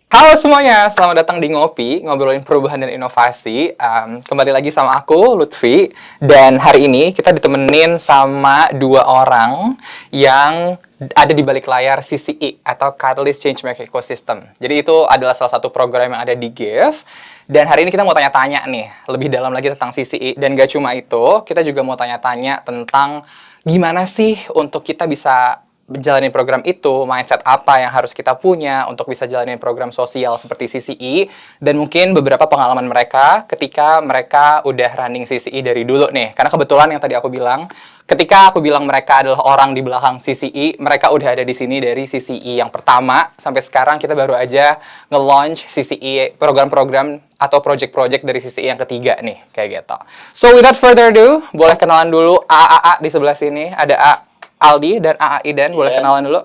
Halo semuanya, selamat datang di Ngopi, ngobrolin perubahan dan inovasi. Kembali lagi sama aku, Lutfi. Dan hari ini kita ditemenin sama dua orang yang ada di balik layar CCE atau Catalyst Changemaker Ecosystem. Jadi itu adalah salah satu program yang ada di GIF. Dan hari ini kita mau tanya-tanya nih, lebih dalam lagi tentang CCE. Dan gak cuma itu, kita juga mau tanya-tanya tentang gimana sih untuk kita bisa jalanin program itu, mindset apa yang harus kita punya untuk bisa jalanin program sosial seperti CCE, dan mungkin beberapa pengalaman mereka ketika mereka udah running CCE dari dulu nih. Karena kebetulan yang tadi aku bilang, ketika aku bilang mereka adalah orang di belakang CCE, mereka udah ada di sini dari CCE yang pertama, sampai sekarang kita baru aja nge-launch CCE, program-program atau project-project dari CCE yang ketiga nih, kayak gitu. So without further ado, boleh kenalan dulu A di sebelah sini, ada Aldi dan Idan, boleh kenalan dulu?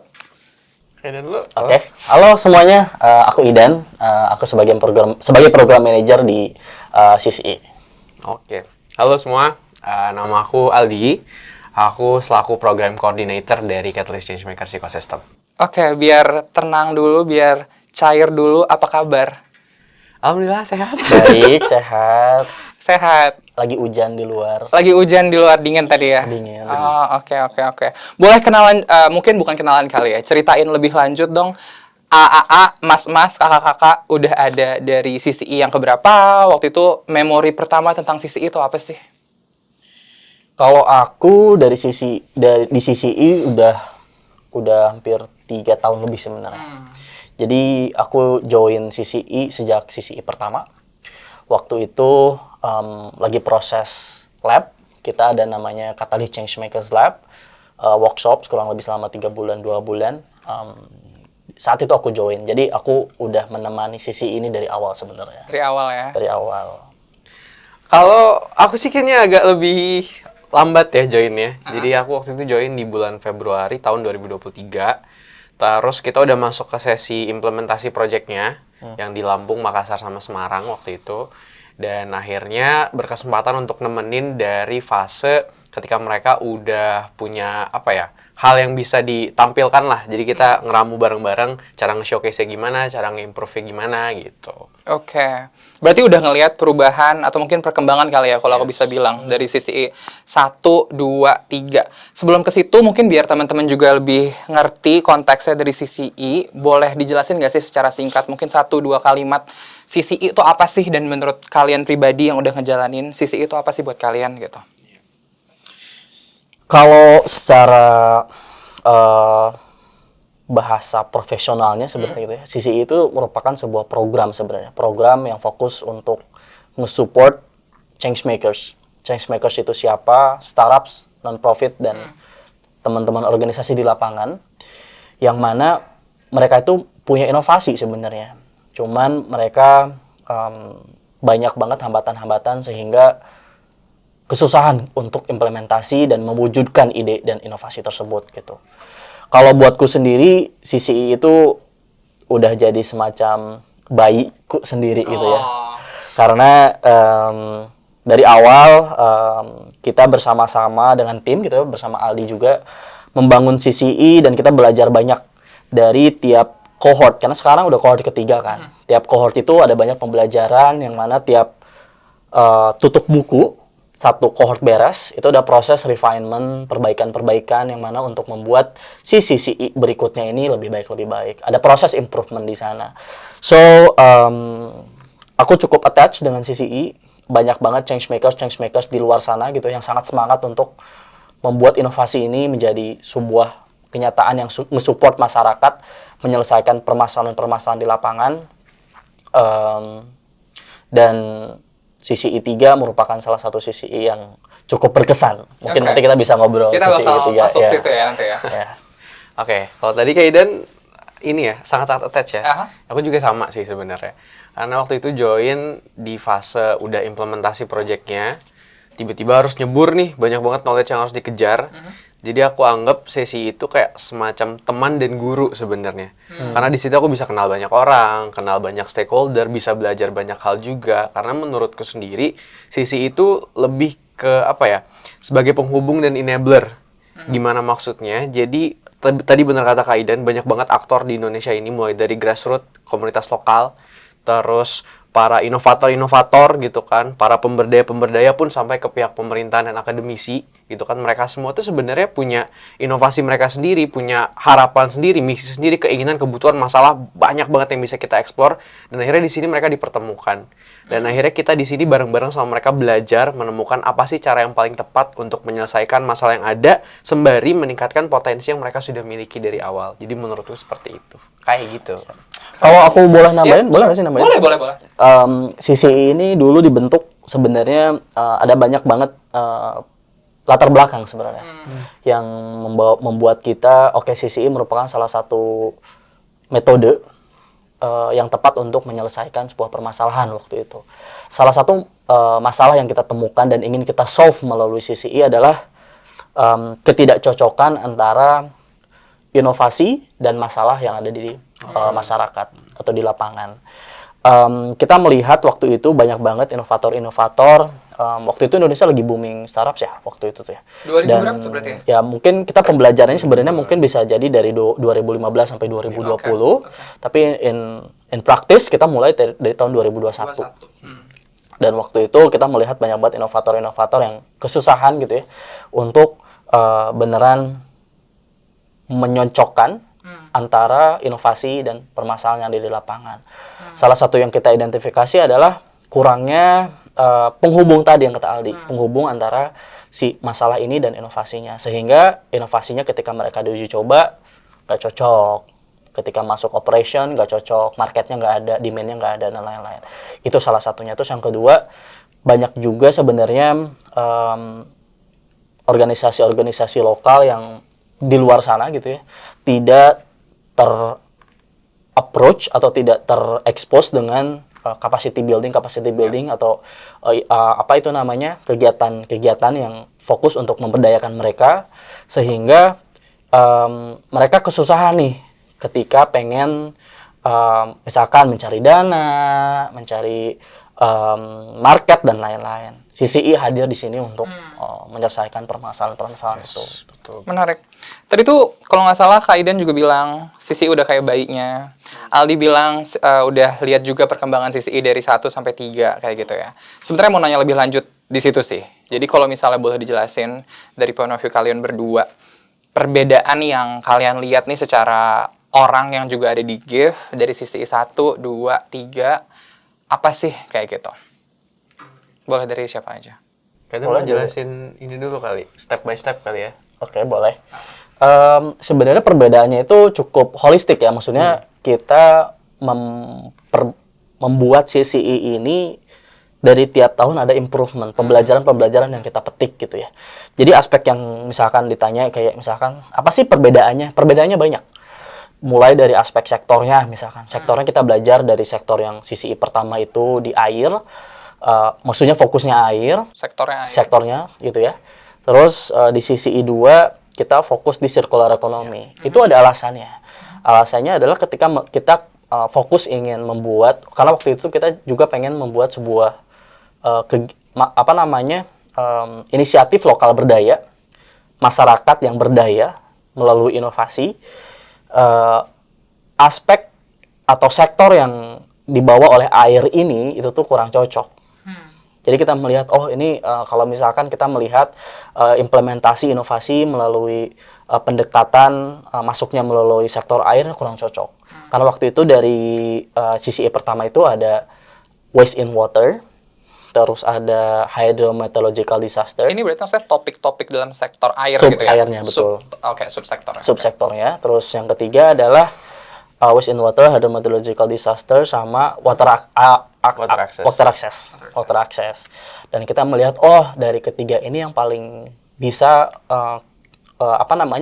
Idan dulu. Oke. Halo semuanya, aku Idan. Aku sebagai program manager di CCE. Oke. Halo semua, nama aku Aldi. Aku selaku program coordinator dari Catalyst Changemakers Ecosystem. Oke, biar tenang dulu, biar cair dulu, apa kabar? Alhamdulillah sehat. Baik, sehat. Sehat. Lagi hujan di luar. Lagi hujan di luar, dingin tadi ya? Dingin. Oh, oke. Boleh kenalan, mungkin bukan kenalan kali ya, ceritain lebih lanjut dong. Mas-mas, kakak-kakak udah ada dari CCE yang keberapa? Waktu itu memori pertama tentang CCE itu apa sih? Kalau aku di CCE udah hampir 3 tahun lebih sebenarnya. Jadi aku join CCE sejak CCE pertama. Waktu itu lagi proses lab, kita ada namanya Catalyst Changemakers Lab, workshop kurang lebih selama 3 bulan, 2 bulan. Saat itu aku join, jadi aku udah menemani CCE ini dari awal sebenarnya. Dari awal ya? Dari awal. Kalau aku sih kayaknya agak lebih lambat ya joinnya. Jadi aku waktu itu join di bulan Februari tahun 2023. Terus kita udah masuk ke sesi implementasi projectnya yang di Lampung, Makassar, sama Semarang waktu itu. Dan akhirnya berkesempatan untuk nemenin dari fase ketika mereka udah punya hal yang bisa ditampilkan lah. Jadi kita ngeramu bareng-bareng cara nge-showcase-nya gimana, cara nge-improve-nya gimana gitu. Oke. Berarti udah ngelihat perubahan atau mungkin perkembangan kali ya kalau aku bisa bilang dari CCE 1, 2, 3. Sebelum ke situ mungkin biar teman-teman juga lebih ngerti konteksnya dari CCE, boleh dijelasin nggak sih secara singkat mungkin 1-2 kalimat CCE itu apa sih, dan menurut kalian pribadi yang udah ngejalanin CCE itu apa sih buat kalian gitu? Kalau secara bahasa profesionalnya sebenarnya gitu ya, CCE itu merupakan sebuah program sebenarnya. Program yang fokus untuk nge-support changemakers. Changemakers itu siapa? Startups, non-profit, dan teman-teman organisasi di lapangan. Yang mana mereka itu punya inovasi sebenarnya. Cuman mereka banyak banget hambatan-hambatan sehingga kesusahan untuk implementasi dan mewujudkan ide dan inovasi tersebut gitu. Kalau buatku sendiri, CCE itu udah jadi semacam bayiku sendiri gitu ya. Karena dari awal kita bersama-sama dengan tim gitu, bersama Aldi juga membangun CCE, dan kita belajar banyak dari tiap cohort. Karena sekarang udah cohort ketiga kan. Tiap cohort itu ada banyak pembelajaran yang mana tiap tutup buku, satu cohort beres, itu ada proses refinement, perbaikan-perbaikan yang mana untuk membuat si CCE berikutnya ini lebih baik. Ada proses improvement di sana. So, aku cukup attach dengan CCE. Banyak banget changemakers di luar sana gitu yang sangat semangat untuk membuat inovasi ini menjadi sebuah kenyataan yang nge-support masyarakat, menyelesaikan permasalahan-permasalahan di lapangan. Dan CCE 3 merupakan salah satu CCE yang cukup berkesan. Mungkin nanti kita bisa ngobrol kita CCE bakal 3 masuk ya. situ ya nanti ya. Oke, kalau tadi Kak Idan ini ya, sangat-sangat attach ya. Aha. Aku juga sama sih sebenarnya. Karena waktu itu join di fase udah implementasi projectnya, tiba-tiba harus nyebur nih, banyak banget knowledge yang harus dikejar. Jadi aku anggap sesi itu kayak semacam teman dan guru sebenarnya. Karena di situ aku bisa kenal banyak orang, kenal banyak stakeholder, bisa belajar banyak hal juga. Karena menurutku sendiri, sesi itu lebih ke sebagai penghubung dan enabler. Gimana maksudnya? Jadi tadi benar kata Kak Idan, banyak banget aktor di Indonesia ini, mulai dari grassroots, komunitas lokal, terus para inovator-inovator gitu kan, para pemberdaya-pemberdaya pun sampai ke pihak pemerintahan dan akademisi gitu kan. Mereka semua tuh sebenarnya punya inovasi mereka sendiri, punya harapan sendiri, misi sendiri, keinginan, kebutuhan, masalah banyak banget yang bisa kita eksplor, dan akhirnya di sini mereka dipertemukan. Dan akhirnya kita di sini bareng-bareng sama mereka belajar menemukan apa sih cara yang paling tepat untuk menyelesaikan masalah yang ada sembari meningkatkan potensi yang mereka sudah miliki dari awal. Jadi menurutku seperti itu. Kayak gitu. Kalau aku boleh nambahin, boleh nggak sih nambahin? Boleh. CCI ini dulu dibentuk sebenarnya ada banyak banget latar belakang sebenarnya yang membuat kita, CCI merupakan salah satu metode yang tepat untuk menyelesaikan sebuah permasalahan waktu itu. Salah satu masalah yang kita temukan dan ingin kita solve melalui CCI adalah ketidakcocokan antara inovasi dan masalah yang ada di masyarakat atau di lapangan. Kita melihat waktu itu banyak banget inovator-inovator. Waktu itu Indonesia lagi booming startups ya, waktu itu tuh ya. 2000 Dan berapa tuh berarti ya? ya mungkin kita pembelajarannya sebenarnya mungkin bisa jadi dari 2015 sampai 2020. Tapi in practice kita mulai dari tahun 2021. Dan waktu itu kita melihat banyak banget inovator-inovator yang kesusahan gitu ya untuk beneran menyocokkan antara inovasi dan permasalahan yang ada di lapangan. Salah satu yang kita identifikasi adalah kurangnya penghubung tadi yang kata Aldi, penghubung antara si masalah ini dan inovasinya, sehingga inovasinya ketika mereka diuji coba nggak cocok, ketika masuk operation nggak cocok, marketnya nggak ada, demandnya nggak ada, dan lain-lain. Itu salah satunya. Terus yang kedua, banyak juga sebenarnya organisasi-organisasi lokal yang di luar sana gitu ya, tidak ter-approach atau tidak ter-expose dengan capacity building atau apa itu namanya, kegiatan-kegiatan yang fokus untuk memberdayakan mereka, sehingga mereka kesusahan nih ketika pengen misalkan mencari dana, mencari market dan lain-lain. CCI hadir di sini untuk menyelesaikan permasalahan-permasalahan itu. Betul. Menarik. Tadi tuh kalau nggak salah Kak Idan juga bilang CCI udah kayak bayinya. Aldi bilang udah lihat juga perkembangan CCI dari 1 sampai 3 kayak gitu ya. Sebenarnya mau nanya lebih lanjut di situ sih. Jadi kalau misalnya boleh dijelasin dari point of view kalian berdua, perbedaan yang kalian lihat nih secara orang yang juga ada di GIF dari CCI 1, 2, 3, apa sih kayak gitu? Boleh dari siapa aja? Kadang mau jelasin ini dulu kali, step by step kali ya. Oke, boleh. Sebenarnya perbedaannya itu cukup holistik ya, maksudnya kita membuat CCI ini dari tiap tahun ada improvement, pembelajaran-pembelajaran yang kita petik gitu ya. Jadi aspek yang misalkan ditanya kayak misalkan apa sih perbedaannya? Perbedaannya banyak. Mulai dari aspek sektornya, misalkan sektornya kita belajar dari sektor yang CCI pertama itu di air, maksudnya fokusnya air, sektornya gitu ya. Terus di CCI 2 kita fokus di circular economy. Itu ada alasannya. Alasannya adalah ketika kita fokus ingin membuat, karena waktu itu kita juga pengen membuat sebuah inisiatif lokal berdaya, masyarakat yang berdaya melalui inovasi. Aspek atau sektor yang dibawa oleh air ini itu tuh kurang cocok. Jadi kita melihat, ini kalau misalkan kita melihat implementasi inovasi melalui pendekatan masuknya melalui sektor air kurang cocok. Karena waktu itu dari CCI pertama itu ada waste in water, terus ada hydrometeorological disaster. Ini berarti maksudnya topik-topik dalam sektor air Sub gitu ya? airnya, betul. Subsektornya. Subsektornya. Terus yang ketiga adalah waste in water, hydrometeorological disaster, sama water access. Dan kita melihat, dari ketiga ini yang paling bisa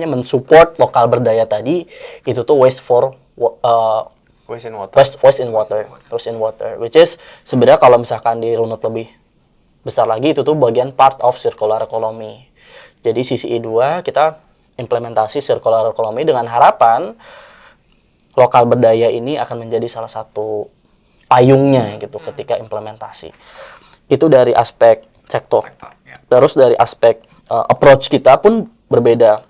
mensupport lokal berdaya tadi itu tuh waste in water, which is sebenarnya kalau misalkan dirunut lebih besar lagi itu tuh bagian part of circular economy. Jadi CCI 2 kita implementasi circular economy dengan harapan lokal berdaya ini akan menjadi salah satu payungnya gitu ketika implementasi. Itu dari aspek sektor. Terus dari aspek approach kita pun berbeda.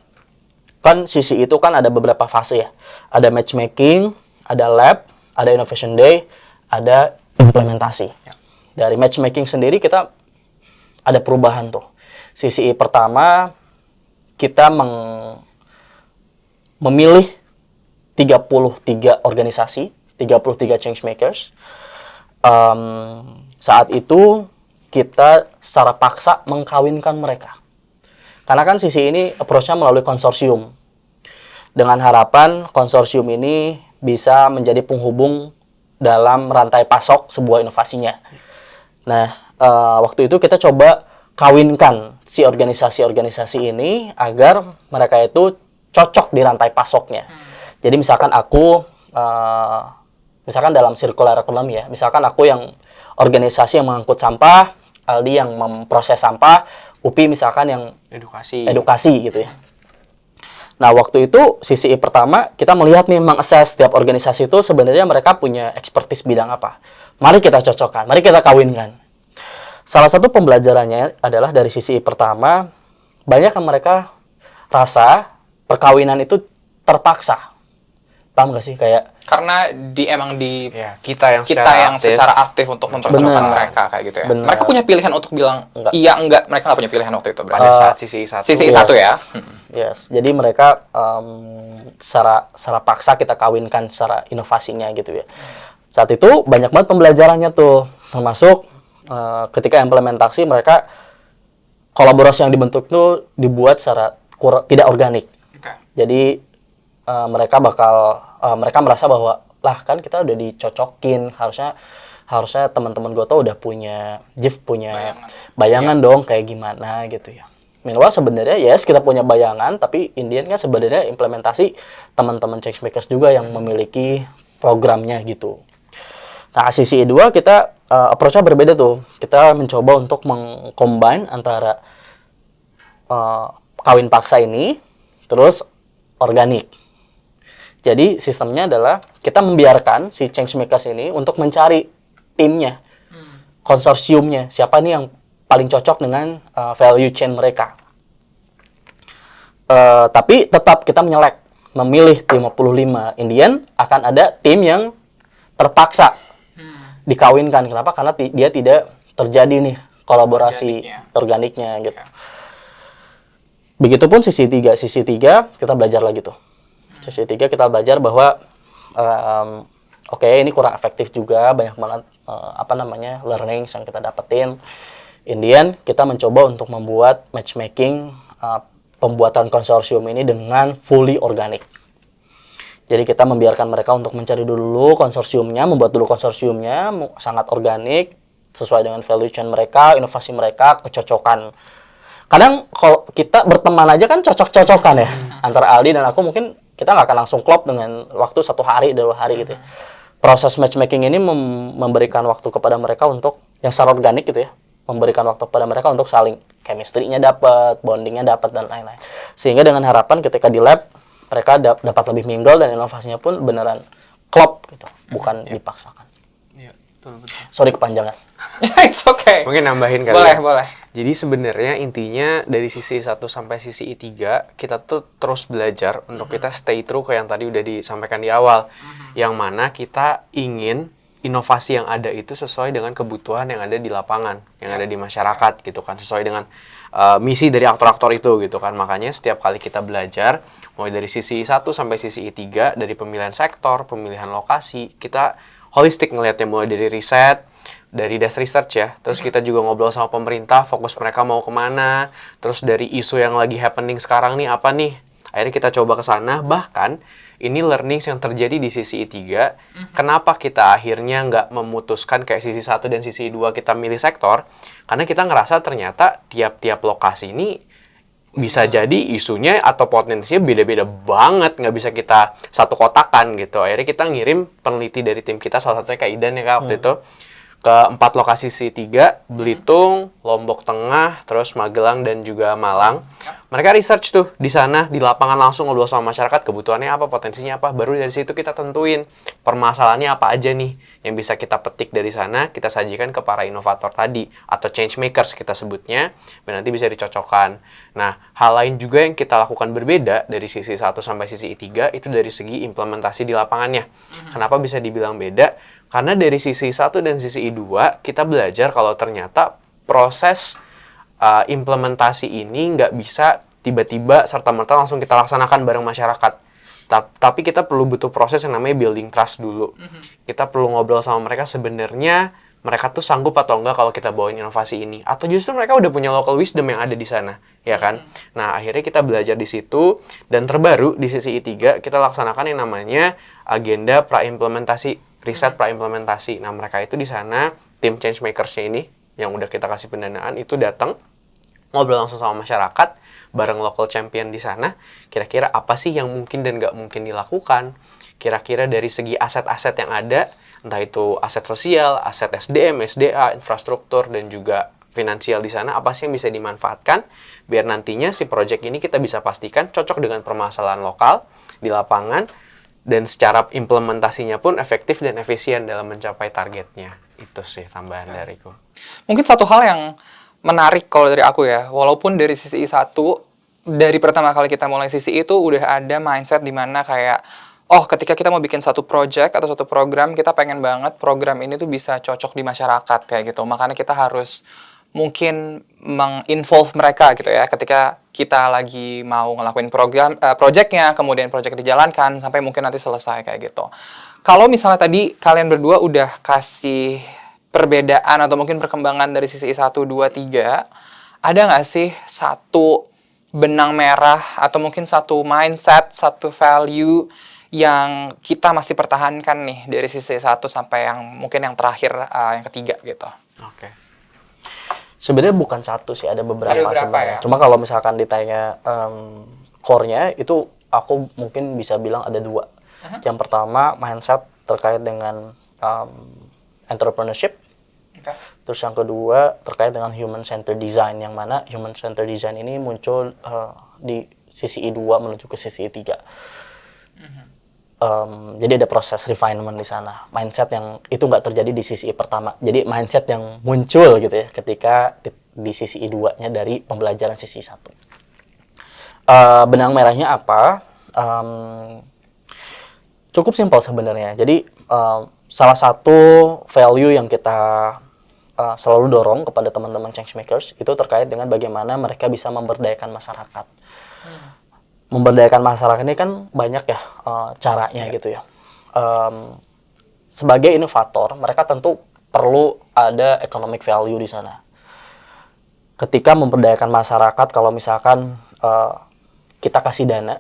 kan sisi itu kan ada beberapa fase ya. Ada matchmaking, ada lab, ada innovation day, ada implementasi. Dari matchmaking sendiri kita ada perubahan tuh. Sisi pertama kita memilih 33 organisasi, 33 change makers. Saat itu kita secara paksa mengkawinkan mereka. Karena kan sisi ini approach-nya melalui konsorsium. Dengan harapan konsorsium ini bisa menjadi penghubung dalam rantai pasok sebuah inovasinya. Nah, waktu itu kita coba kawinkan si organisasi-organisasi ini agar mereka itu cocok di rantai pasoknya. Jadi misalkan aku, misalkan dalam circular economy ya, misalkan aku yang organisasi yang mengangkut sampah, Aldi yang memproses sampah, UPI misalkan yang edukasi gitu ya. Nah, waktu itu sisi pertama kita melihat nih, meng-assess setiap organisasi itu sebenarnya mereka punya expertise bidang apa. Mari kita cocokkan, mari kita kawinkan. Salah satu pembelajarannya adalah dari sisi pertama, banyak yang mereka rasa perkawinan itu terpaksa. Paham gak sih? Kayak Karena kita yang secara aktif untuk mencocokkan mereka kayak gitu ya. Bener. Mereka punya pilihan untuk bilang Enggak. iya enggak, mereka nggak punya pilihan waktu itu berarti. pada saat sisi satu. Sisi satu ya. Yes, jadi mereka secara paksa kita kawinkan secara inovasinya gitu ya. Saat itu banyak banget pembelajarannya tuh, termasuk ketika implementasi mereka kolaborasi yang dibentuk tuh dibuat secara tidak organik. Oke. Jadi mereka merasa bahwa lah kan kita udah dicocokin, harusnya teman-teman gue tuh udah punya bayangan dong kayak gimana gitu ya. Meanwhile sebenarnya yes kita punya bayangan, tapi in the end kan sebenarnya implementasi teman-teman change makers juga yang memiliki programnya gitu. Nah, sisi kedua kita approach-nya berbeda tuh. Kita mencoba untuk meng-combine antara kawin paksa ini terus organik. Jadi sistemnya adalah kita membiarkan si change makers ini untuk mencari timnya, konsorsiumnya, siapa nih yang paling cocok dengan value chain mereka. Tapi tetap kita memilih tim 55. Indian akan ada tim yang terpaksa dikawinkan. Kenapa? Karena dia tidak terjadi nih kolaborasi organiknya gitu. Begitupun sisi 3 kita belajar lagi tuh. Sisi 3 kita belajar bahwa oke, ini kurang efektif juga, banyak banget learnings yang kita dapetin. In the end, kita mencoba untuk membuat matchmaking pembuatan konsorsium ini dengan fully organik. Jadi kita membiarkan mereka untuk mencari dulu konsorsiumnya, membuat dulu konsorsiumnya sangat organik, sesuai dengan value chain mereka, inovasi mereka, kecocokan. Kadang kalau kita berteman aja kan cocok-cocokan ya, antara Aldi dan aku mungkin kita nggak akan langsung klop dengan waktu 1 hari, 2 hari gitu ya. Proses matchmaking ini memberikan waktu kepada mereka untuk yang secara organik gitu ya, memberikan waktu kepada mereka untuk saling chemistry-nya dapat, bonding-nya dapat dan lain-lain. Sehingga dengan harapan ketika di lab mereka dapat lebih mingle dan inovasinya pun beneran klop gitu, bukan dipaksakan. Iya, betul. Sorry kepanjangan. It's okay. Mungkin nambahin kali Boleh, ya. boleh. Jadi sebenarnya intinya dari sisi 1 sampai sisi 3 kita tuh terus belajar untuk kita stay true ke yang tadi udah disampaikan di awal. Yang mana kita ingin inovasi yang ada itu sesuai dengan kebutuhan yang ada di lapangan, yang ada di masyarakat gitu kan, sesuai dengan misi dari aktor-aktor itu gitu kan. Makanya setiap kali kita belajar mulai dari sisi 1 sampai sisi 3, dari pemilihan sektor, pemilihan lokasi, kita holistik ngelihatnya, mulai dari riset, dari desk research ya, terus kita juga ngobrol sama pemerintah, fokus mereka mau kemana, terus dari isu yang lagi happening sekarang nih apa nih, akhirnya kita coba ke sana. Bahkan ini learnings yang terjadi di sisi 3, kenapa kita akhirnya nggak memutuskan kayak sisi 1 dan sisi 2 kita milih sektor, karena kita ngerasa ternyata tiap-tiap lokasi ini bisa jadi isunya atau potensinya beda-beda banget, nggak bisa kita satu kotakan gitu. Akhirnya kita ngirim peneliti dari tim kita, salah satunya Kak Idan ya Kak waktu itu, ke 4 lokasi C3, Belitung, Lombok Tengah, terus Magelang dan juga Malang. Mereka research tuh di sana, di lapangan langsung ngobrol sama masyarakat, kebutuhannya apa, potensinya apa. Baru dari situ kita tentuin permasalahannya apa aja nih yang bisa kita petik dari sana, kita sajikan ke para inovator tadi atau change makers kita sebutnya, dan nanti bisa dicocokkan. Nah, hal lain juga yang kita lakukan berbeda dari sisi 1 sampai sisi 3 itu dari segi implementasi di lapangannya. Kenapa bisa dibilang beda? Karena dari sisi 1 dan sisi 2, kita belajar kalau ternyata proses implementasi ini nggak bisa tiba-tiba serta-merta langsung kita laksanakan bareng masyarakat. Tapi kita butuh proses yang namanya building trust dulu. Kita perlu ngobrol sama mereka sebenarnya mereka tuh sanggup atau enggak kalau kita bawain inovasi ini. Atau justru mereka udah punya local wisdom yang ada di sana, ya kan? Nah, akhirnya kita belajar di situ. Dan terbaru, di sisi I3, kita laksanakan yang namanya agenda pra-implementasi. Riset pra-implementasi. Nah, mereka itu di sana, tim change makers-nya ini, yang udah kita kasih pendanaan, itu datang, ngobrol langsung sama masyarakat, bareng local champion di sana, kira-kira apa sih yang mungkin dan nggak mungkin dilakukan, kira-kira dari segi aset-aset yang ada, entah itu aset sosial, aset SDM, SDA, infrastruktur, dan juga finansial di sana, apa sih yang bisa dimanfaatkan, biar nantinya si project ini kita bisa pastikan cocok dengan permasalahan lokal di lapangan, dan secara implementasinya pun efektif dan efisien dalam mencapai targetnya. Itu sih tambahan dariku. Mungkin satu hal yang menarik kalau dari aku ya, walaupun dari sisi I1, dari pertama kali kita mulai sisi itu udah ada mindset di mana kayak, oh ketika kita mau bikin satu project atau satu program, kita pengen banget program ini tuh bisa cocok di masyarakat kayak gitu. Makanya kita harus mungkin menginvolve mereka gitu ya, ketika kita lagi mau ngelakuin program, projectnya, kemudian project dijalankan, sampai mungkin nanti selesai kayak gitu. Kalau misalnya tadi kalian berdua udah kasih perbedaan atau mungkin perkembangan dari sisi 1, 2, 3, ada nggak sih satu benang merah atau mungkin satu mindset, satu value yang kita masih pertahankan nih dari sisi 1 sampai yang mungkin yang terakhir, yang ketiga gitu? Oke. Sebenarnya bukan satu sih, ada beberapa sebenarnya. Ya? Cuma kalau misalkan ditanya core-nya, itu aku mungkin bisa bilang ada 2. Yang pertama, mindset terkait dengan entrepreneurship. Terus yang kedua, terkait dengan human-centered design, yang mana human-centered design ini muncul di sisi I2 menuju ke sisi I3. Jadi ada proses refinement di sana. Mindset yang itu nggak terjadi di sisi I pertama. Jadi mindset yang muncul gitu ya ketika di sisi I2-nya dari pembelajaran sisi 1. Benang merahnya apa? Cukup simpel sebenarnya. Jadi salah satu value yang kita selalu dorong kepada teman-teman change makers itu terkait dengan bagaimana mereka bisa memberdayakan masyarakat. Memberdayakan masyarakat ini kan banyak ya caranya gitu ya. Sebagai inovator, mereka tentu perlu ada economic value di sana. Ketika memberdayakan masyarakat, kalau misalkan kita kasih dana,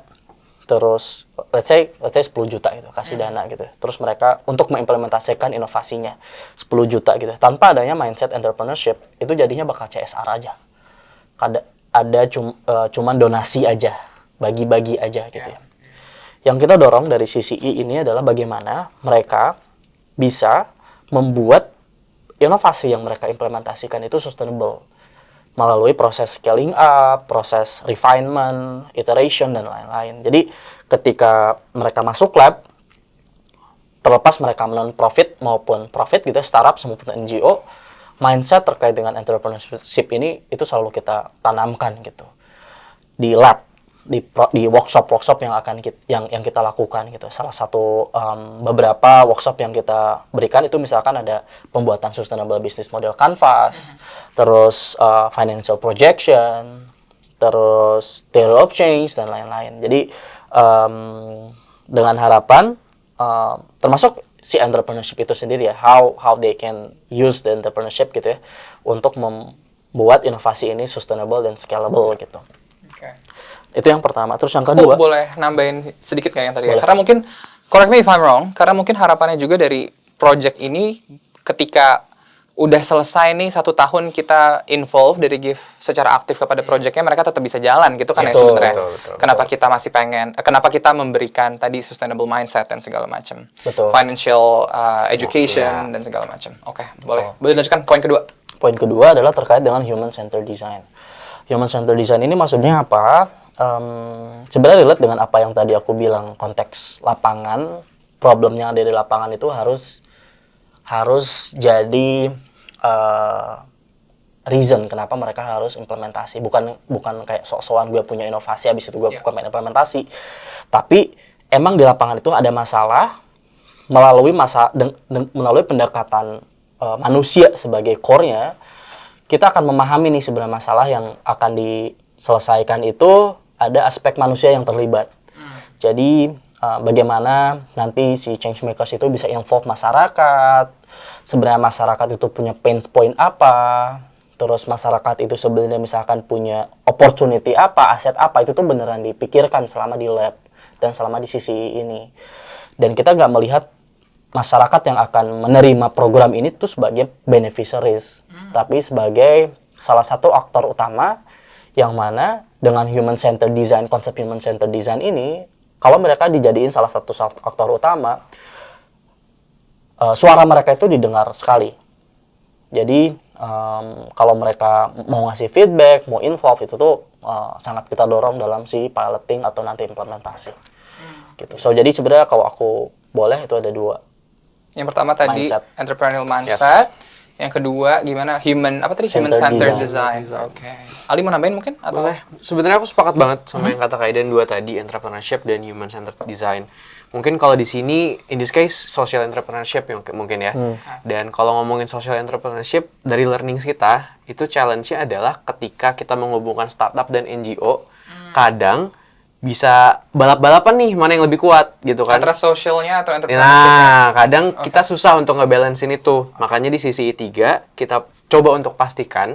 terus let's say 10 juta gitu, kasih dana gitu. Terus mereka untuk mengimplementasikan inovasinya 10 juta gitu. Tanpa adanya mindset entrepreneurship, itu jadinya bakal CSR aja. Ada cuman donasi aja, bagi-bagi aja gitu ya. Yang kita dorong dari sisi I ini adalah bagaimana mereka bisa membuat inovasi yang mereka implementasikan itu sustainable melalui proses scaling up, proses refinement, iteration, dan lain-lain. Jadi ketika mereka masuk lab, terlepas mereka non-profit maupun profit gitu, startup maupun NGO, mindset terkait dengan entrepreneurship ini itu selalu kita tanamkan gitu di lab, di workshop yang kita lakukan gitu. Salah satu beberapa workshop yang kita berikan itu misalkan ada pembuatan sustainable business model canvas, terus financial projection, terus theory of change, dan lain-lain. Jadi dengan harapan termasuk si entrepreneurship itu sendiri ya, how they can use the entrepreneurship gitu ya untuk membuat inovasi ini sustainable dan scalable gitu. Okay. Itu yang pertama. Terus yang kedua, boleh nambahin sedikit kayak yang tadi ya? Boleh. Karena mungkin, correct me if I'm wrong, karena mungkin harapannya juga dari project ini ketika udah selesai nih 1 tahun kita involve dari give secara aktif kepada projectnya, mereka tetap bisa jalan gitu kan ya Betul, sebenarnya. betul. Kenapa kita masih kenapa kita memberikan tadi sustainable mindset dan segala macam, Betul. financial education dan segala macam. Oke, boleh lanjutkan poin kedua. Poin kedua adalah terkait dengan human centered design. Human centered design ini maksudnya apa? Sebenarnya relate dengan apa yang tadi aku bilang, konteks lapangan, problemnya ada di lapangan itu harus jadi reason kenapa mereka harus implementasi. Bukan kayak sok-sokan gue punya inovasi habis itu gue bukan main implementasi. Tapi emang di lapangan itu ada masalah melalui melalui pendekatan manusia sebagai core-nya, kita akan memahami nih sebenarnya masalah yang akan diselesaikan itu ada aspek manusia yang terlibat. Jadi bagaimana nanti si change makers itu bisa involve masyarakat, sebenarnya masyarakat itu punya pain point apa, terus masyarakat itu sebenarnya misalkan punya opportunity apa, aset apa, itu tuh beneran dipikirkan selama di lab dan selama di sisi ini. Dan kita nggak melihat masyarakat yang akan menerima program ini tuh sebagai beneficiaries, tapi sebagai salah satu aktor utama yang mana dengan human centered design, konsep human centered design ini, kalau mereka dijadiin salah satu aktor utama, suara mereka itu didengar sekali. Jadi kalau mereka mau ngasih feedback, mau involve, itu tuh sangat kita dorong dalam si piloting atau nanti implementasi. Gitu. So jadi sebenarnya kalau aku boleh itu ada 2. Yang pertama tadi Mindset. entrepreneurial mindset. Yang kedua gimana? Human centered design. Oke. Ali mau nambahin mungkin atau? Boleh. Sebenarnya aku sepakat banget sama yang kata Kaidan 2 tadi, entrepreneurship dan human centered design. Mungkin kalau di sini in this case social entrepreneurship yang mungkin ya. Dan kalau ngomongin social entrepreneurship dari learnings kita, itu challenge-nya adalah ketika kita menghubungkan startup dan NGO, kadang bisa balap-balapan nih mana yang lebih kuat gitu kan. Antara socialnya atau entrepreneurship. Nah, kadang kita susah untuk ngebalancein itu. Makanya di sisi tiga kita coba untuk pastikan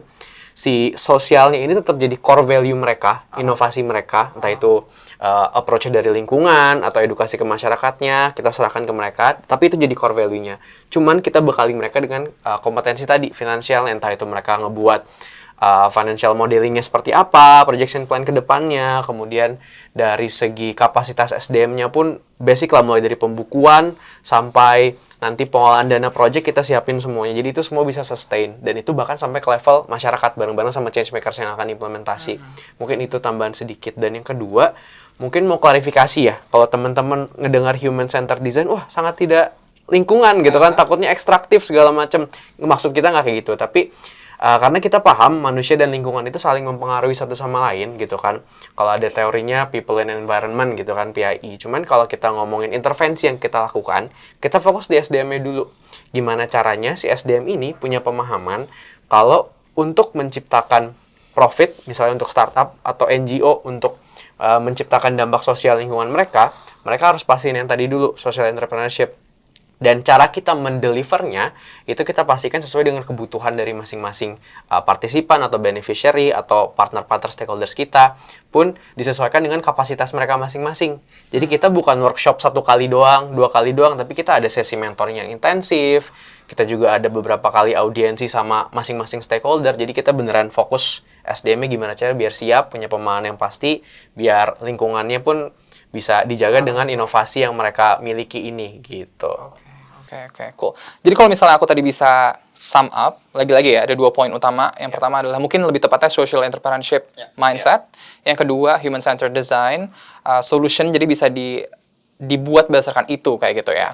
si sosialnya ini tetap jadi core value mereka, inovasi mereka, entah itu approach dari lingkungan atau edukasi ke masyarakatnya, kita serahkan ke mereka, tapi itu jadi core value-nya. Cuman kita bekali mereka dengan kompetensi tadi, finansial, entah itu mereka ngebuat financial modelingnya seperti apa, projection plan ke depannya, kemudian dari segi kapasitas SDM-nya pun basic lah, mulai dari pembukuan sampai nanti pengolahan dana project kita siapin semuanya. Jadi itu semua bisa sustain, dan itu bahkan sampai ke level masyarakat bareng-bareng sama change makers yang akan implementasi. Mungkin itu tambahan sedikit. Dan yang kedua, mungkin mau klarifikasi ya, kalau teman-teman ngedengar human centered design, wah sangat tidak lingkungan gitu kan, takutnya ekstraktif segala macam. Maksud kita nggak kayak gitu, tapi karena kita paham manusia dan lingkungan itu saling mempengaruhi satu sama lain gitu kan. Kalau ada teorinya people and environment gitu kan, PIE. Cuman kalau kita ngomongin intervensi yang kita lakukan, kita fokus di SDM-nya dulu. Gimana caranya si SDM ini punya pemahaman kalau untuk menciptakan profit, misalnya untuk startup atau NGO untuk menciptakan dampak sosial lingkungan mereka harus pastiin yang tadi dulu, social entrepreneurship. Dan cara kita mendelivernya itu kita pastikan sesuai dengan kebutuhan dari masing-masing partisipan atau beneficiary atau partner-partner stakeholders kita pun disesuaikan dengan kapasitas mereka masing-masing. Jadi kita bukan workshop 1 kali doang, 2 kali doang, tapi kita ada sesi mentoring yang intensif. Kita juga ada beberapa kali audiensi sama masing-masing stakeholder. Jadi kita beneran fokus SDM-nya gimana cara biar siap, punya pemahaman yang pasti, biar lingkungannya pun bisa dijaga dengan inovasi yang mereka miliki ini gitu. Oke, cool. Jadi kalau misalnya aku tadi bisa sum up, lagi-lagi ya, ada 2 poin utama. Yang pertama adalah mungkin lebih tepatnya social entrepreneurship mindset. Yang kedua, human-centered design. Solution jadi bisa dibuat berdasarkan itu, kayak gitu ya.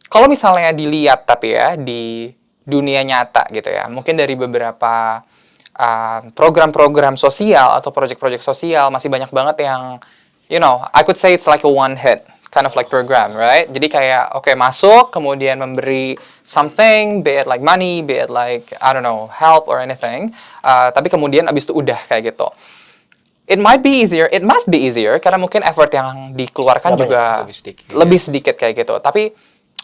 Kalau misalnya dilihat tapi ya, di dunia nyata gitu ya, mungkin dari beberapa program-program sosial atau project-project sosial, masih banyak banget yang, I could say it's like a one hit kind of like program, right? Jadi kayak, masuk, kemudian memberi something, be it like money, be it like, I don't know, help or anything. Tapi kemudian abis itu udah kayak gitu. It must be easier, karena mungkin effort yang dikeluarkan juga lebih sedikit kayak gitu. Tapi,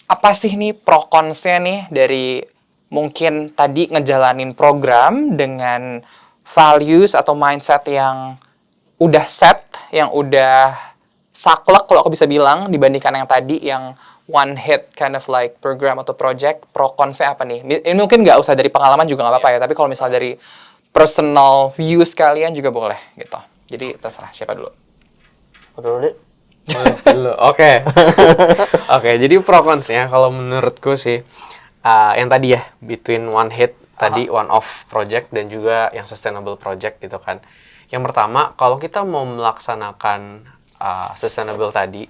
apa sih nih pro cons-nya nih dari mungkin tadi ngejalanin program dengan values atau mindset yang udah set, yang udah saklek kalau aku bisa bilang, dibandingkan yang tadi yang one hit kind of like program atau project, pro konnya apa nih? Ini mungkin nggak usah dari pengalaman juga nggak apa-apa ya, tapi kalau misalnya dari personal views kalian juga boleh gitu. Jadi terserah siapa dulu. Dulu deh. Dulu. Oke. Oke, jadi pro consnya kalau menurutku sih yang tadi ya, between one hit tadi, one off project dan juga yang sustainable project gitu kan. Yang pertama, kalau kita mau melaksanakan sustainable tadi,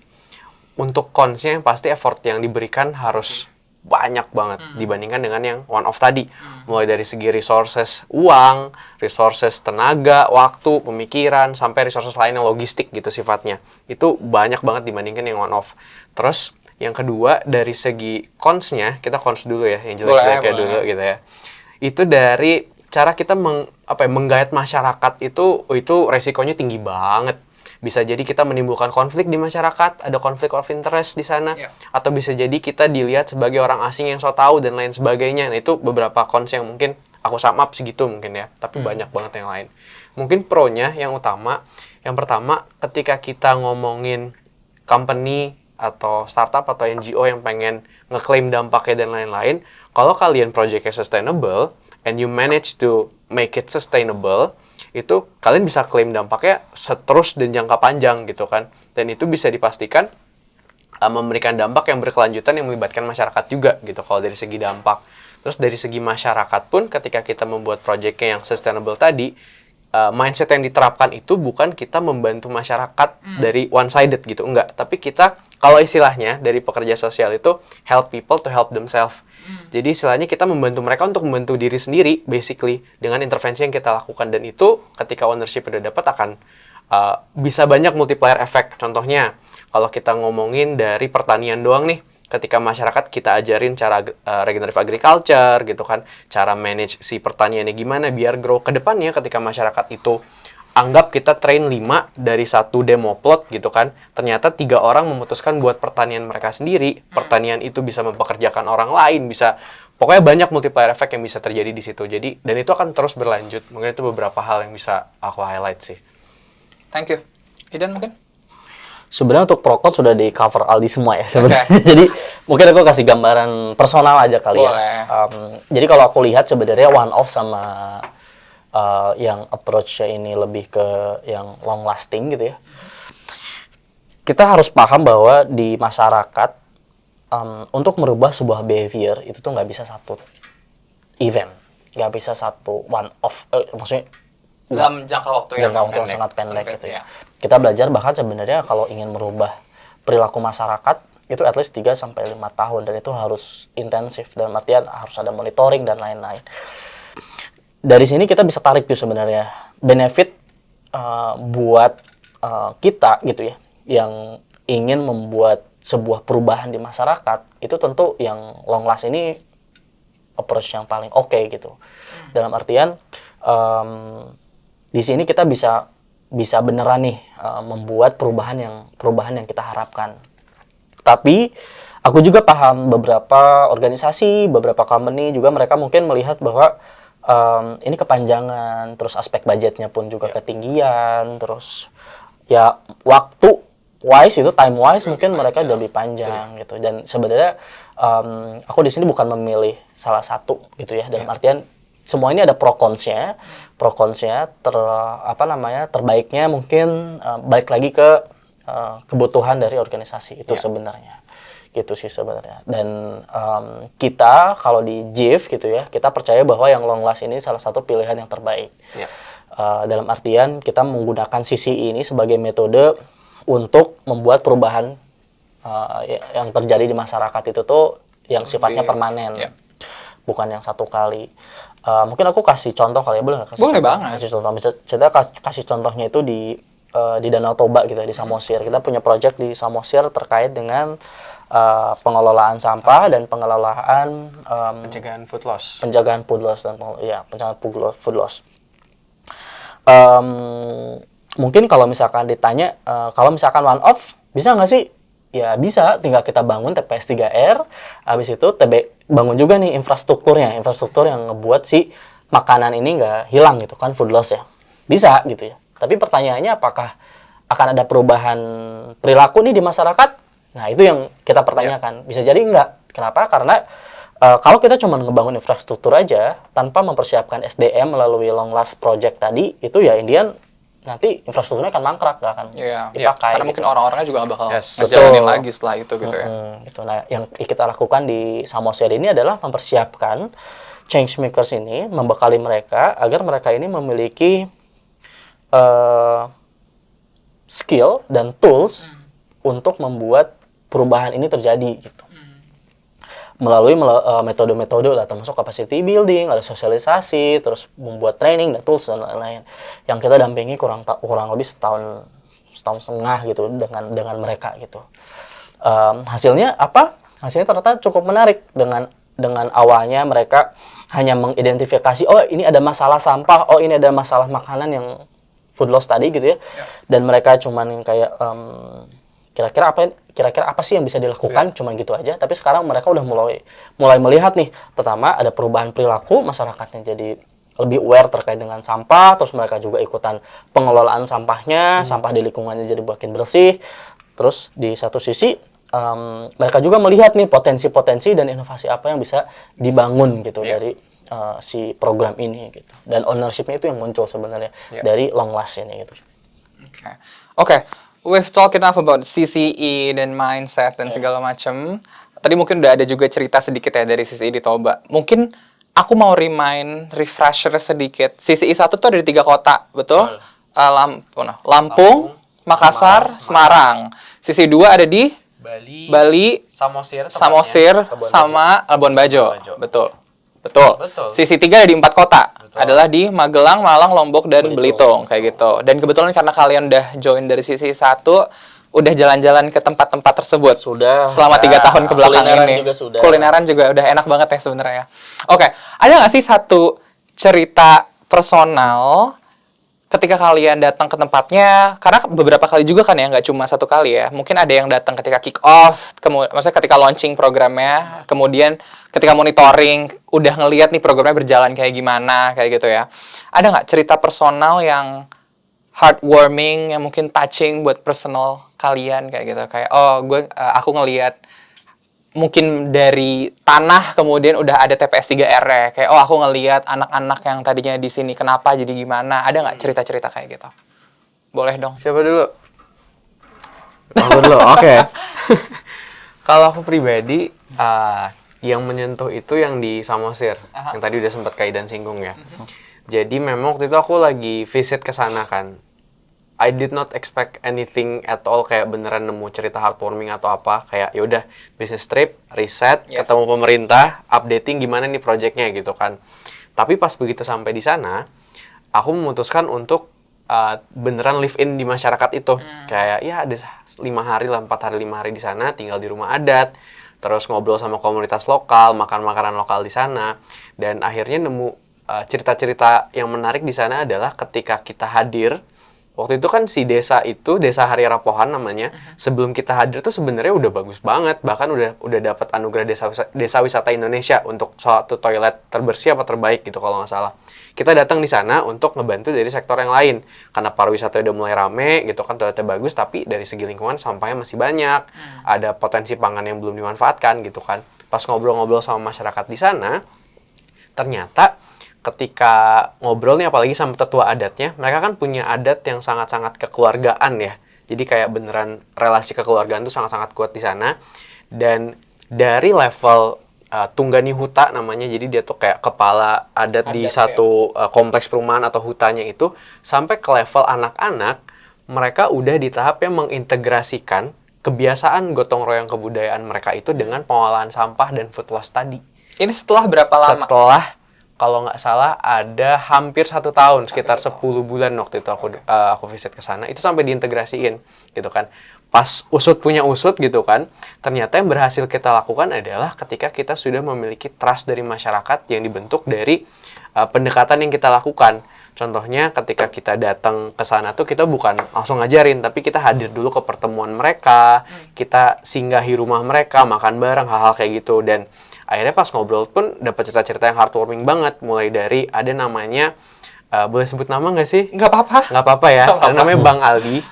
untuk consnya yang pasti effort yang diberikan harus banyak banget dibandingkan dengan yang one off tadi. Mulai dari segi resources uang, resources tenaga, waktu, pemikiran, sampai resources lain yang logistik gitu sifatnya. Itu banyak banget dibandingkan yang one off. Terus yang kedua dari segi cons-nya, kita cons dulu ya, yang jelek-jeleknya dulu gitu ya. Itu dari cara kita menggait masyarakat itu resikonya tinggi banget. Bisa jadi kita menimbulkan konflik di masyarakat, ada konflik of interest di sana, atau bisa jadi kita dilihat sebagai orang asing yang so tahu dan lain sebagainya. Nah, itu beberapa cons yang mungkin aku sum up segitu mungkin ya, tapi banyak banget yang lain. Mungkin pro-nya yang utama, yang pertama ketika kita ngomongin company atau startup atau NGO yang pengen ngeklaim dampaknya dan lain-lain, kalau kalian projectnya sustainable and you manage to make it sustainable, itu kalian bisa klaim dampaknya seterus dan jangka panjang gitu kan. Dan itu bisa dipastikan memberikan dampak yang berkelanjutan yang melibatkan masyarakat juga gitu kalau dari segi dampak. Terus dari segi masyarakat pun ketika kita membuat proyeknya yang sustainable tadi, mindset yang diterapkan itu bukan kita membantu masyarakat dari one sided gitu, enggak, tapi kita kalau istilahnya dari pekerja sosial itu help people to help themselves. Jadi istilahnya kita membantu mereka untuk membantu diri sendiri basically dengan intervensi yang kita lakukan, dan itu ketika ownership udah dapat akan bisa banyak multiplier effect. Contohnya kalau kita ngomongin dari pertanian doang nih, ketika masyarakat kita ajarin cara regenerative agriculture gitu kan, cara manage si pertaniannya gimana biar grow ke depannya, ketika masyarakat itu anggap kita train 5 dari satu demo plot gitu kan, ternyata 3 orang memutuskan buat pertanian mereka sendiri, pertanian itu bisa mempekerjakan orang lain, bisa pokoknya banyak multiplier effect yang bisa terjadi di situ. Jadi dan itu akan terus berlanjut. Mungkin itu beberapa hal yang bisa aku highlight sih. Thank you. Idan mungkin? Sebenarnya untuk Procon sudah di cover Aldi semua ya sebenarnya. Jadi mungkin aku kasih gambaran personal aja kali ya. Jadi kalau aku lihat sebenarnya one off sama yang approach-nya ini lebih ke yang long lasting gitu ya. Kita harus paham bahwa di masyarakat untuk merubah sebuah behavior itu tuh nggak bisa satu event, nggak bisa satu one off. Maksudnya dalam jangka waktu yang sangat pendek gitu ya. Kita belajar bahkan sebenarnya kalau ingin merubah perilaku masyarakat itu at least 3 sampai 5 tahun, dan itu harus intensif dalam artian harus ada monitoring dan lain-lain. Dari sini kita bisa tarik tuh sebenarnya benefit buat kita gitu ya, yang ingin membuat sebuah perubahan di masyarakat. Itu tentu yang long last ini approach yang paling oke gitu. Dalam artian di sini kita bisa beneran nih membuat perubahan yang kita harapkan. Tapi aku juga paham beberapa organisasi, beberapa company juga mereka mungkin melihat bahwa ini kepanjangan, terus aspek budgetnya pun juga ketinggian, terus ya waktu wise itu time wise mungkin mereka lebih panjang gitu. Dan sebenarnya aku di sini bukan memilih salah satu gitu ya, dalam artian semua ini ada pro consnya terbaiknya mungkin balik lagi ke kebutuhan dari organisasi itu sebenarnya. Gitu sih sebenarnya. Dan kita kalau di JIF gitu ya, kita percaya bahwa yang long last ini salah satu pilihan yang terbaik. Dalam artian kita menggunakan sisi ini sebagai metode untuk membuat perubahan yang terjadi di masyarakat itu tuh yang sifatnya permanen, bukan yang satu kali. Mungkin aku kasih contoh kali ya, boleh nggak? Boleh banget. Kasih contohnya itu di Danau Toba gitu ya, di Samosir. Kita punya project di Samosir terkait dengan pengelolaan sampah dan pengelolaan Pencegahan food loss. Pencegahan food loss dan pencegahan food loss. Mungkin kalau misalkan ditanya, kalau misalkan one off bisa nggak sih? Ya bisa, tinggal kita bangun TPS 3R, habis itu bangun juga nih infrastruktur yang ngebuat si makanan ini nggak hilang gitu kan, food loss ya. Bisa gitu ya. Tapi pertanyaannya apakah akan ada perubahan perilaku nih di masyarakat? Nah, itu yang kita pertanyakan. Bisa jadi enggak. Kenapa? Karena kalau kita cuma ngebangun infrastruktur aja tanpa mempersiapkan SDM melalui long last project tadi, itu ya Indian nanti infrastrukturnya akan mangkrak, nggak akan dipakai. Karena mungkin orang-orangnya juga nggak bakal Yes. ngejalanin lagi setelah itu gitu ya. Gitu. Nah, yang kita lakukan di Samosir ini adalah mempersiapkan change makers ini, membekali mereka agar mereka ini memiliki skill dan tools untuk membuat perubahan ini terjadi gitu. Melalui metode-metode lah, termasuk capacity building, ada sosialisasi, terus membuat training dan tools dan lain-lain. Yang kita dampingi kurang lebih setahun setengah gitu dengan mereka gitu. Hasilnya apa? Hasilnya ternyata cukup menarik. Dengan awalnya mereka hanya mengidentifikasi, oh ini ada masalah sampah, oh ini ada masalah makanan yang food loss tadi gitu ya. Dan mereka cuman kayak kira-kira apa sih yang bisa dilakukan, cuman gitu aja. Tapi sekarang mereka udah mulai melihat nih, pertama ada perubahan perilaku masyarakatnya, jadi lebih aware terkait dengan sampah, terus mereka juga ikutan pengelolaan sampahnya, sampah di lingkungannya jadi makin bersih. Terus di satu sisi mereka juga melihat nih potensi-potensi dan inovasi apa yang bisa dibangun gitu dari si program ini gitu. Dan ownership-nya itu yang muncul sebenarnya dari long last ini gitu. Oke. We've talked enough about CCE dan mindset dan segala macam. Tadi mungkin udah ada juga cerita sedikit ya dari CCE di Toba. Mungkin aku mau refresher sedikit. CCE 1 tuh ada di 3 kota, betul? Lampung, Makassar, Semarang. CCE 2 ada di Bali, Samosir, sama Labuan Bajo. Betul. Sisi 3 ada di 4 kota. Adalah di Magelang, Malang, Lombok, dan Belitung. Kayak gitu. Dan kebetulan karena kalian udah join dari sisi 1, udah jalan-jalan ke tempat-tempat tersebut. Sudah. Selama 3 tahun ke belakang ini. Kulineran juga udah enak banget ya sebenarnya. Oke. Ada nggak sih satu cerita personal ketika kalian datang ke tempatnya, karena beberapa kali juga kan ya, nggak cuma satu kali ya. Mungkin ada yang datang ketika kick off, maksudnya ketika launching programnya, kemudian ketika monitoring, udah ngelihat nih programnya berjalan kayak gimana, kayak gitu ya. Ada nggak cerita personal yang heartwarming, yang mungkin touching buat personal kalian kayak gitu? Kayak, aku ngelihat mungkin dari tanah kemudian udah ada TPS 3R-nya. Kayak aku ngelihat anak-anak yang tadinya di sini kenapa jadi gimana. Ada nggak cerita-cerita kayak gitu? Boleh dong. Siapa dulu? Aku dulu. Oke. Kalau aku pribadi yang menyentuh itu yang di Samosir. Yang tadi udah sempat Kaidan singgung ya. Jadi memang waktu itu aku lagi visit ke sana kan. I did not expect anything at all, kayak beneran nemu cerita heartwarming atau apa. Kayak yaudah business trip, riset, ketemu pemerintah, updating gimana nih projectnya gitu kan. Tapi pas begitu sampai di sana, aku memutuskan untuk beneran live in di masyarakat itu. Kayak ya ada 5 hari lah, 4 hari 5 hari di sana, tinggal di rumah adat, terus ngobrol sama komunitas lokal, makan makanan lokal di sana, dan akhirnya nemu cerita-cerita yang menarik di sana adalah ketika kita hadir. Waktu itu kan si desa itu, Desa Hari Rapohan namanya, sebelum kita hadir tuh sebenarnya udah bagus banget, bahkan udah dapat anugerah desa wisata Indonesia untuk suatu toilet terbersih apa terbaik gitu kalau nggak salah. Kita datang di sana untuk ngebantu dari sektor yang lain, karena pariwisata udah mulai rame gitu kan, toiletnya bagus, tapi dari segi lingkungan sampahnya masih banyak, ada potensi pangan yang belum dimanfaatkan gitu kan. Pas ngobrol-ngobrol sama masyarakat di sana, ternyata ketika ngobrol nih apalagi sama tetua adatnya, mereka kan punya adat yang sangat-sangat kekeluargaan ya. Jadi kayak beneran relasi kekeluargaan tuh sangat-sangat kuat di sana. Dan dari level Tunggani Huta namanya, jadi dia tuh kayak kepala adat di satu kompleks perumahan atau hutanya itu, sampai ke level anak-anak, mereka udah di tahap yang mengintegrasikan kebiasaan gotong royong kebudayaan mereka itu dengan pengolahan sampah dan food loss tadi. Ini setelah berapa lama? Setelah, kalau nggak salah, ada hampir 1 tahun, sekitar 10 bulan waktu itu aku visit ke sana, itu sampai diintegrasiin, gitu kan. Pas usut punya usut, gitu kan, ternyata yang berhasil kita lakukan adalah ketika kita sudah memiliki trust dari masyarakat yang dibentuk dari pendekatan yang kita lakukan. Contohnya ketika kita datang ke sana tuh kita bukan langsung ngajarin, tapi kita hadir dulu ke pertemuan mereka, kita singgahi rumah mereka, makan bareng, hal-hal kayak gitu. Dan akhirnya pas ngobrol pun dapat cerita-cerita yang heartwarming banget, mulai dari ada namanya boleh sebut nama nggak sih? Nggak apa-apa. Nggak apa-apa ya, karena namanya Bang Aldi.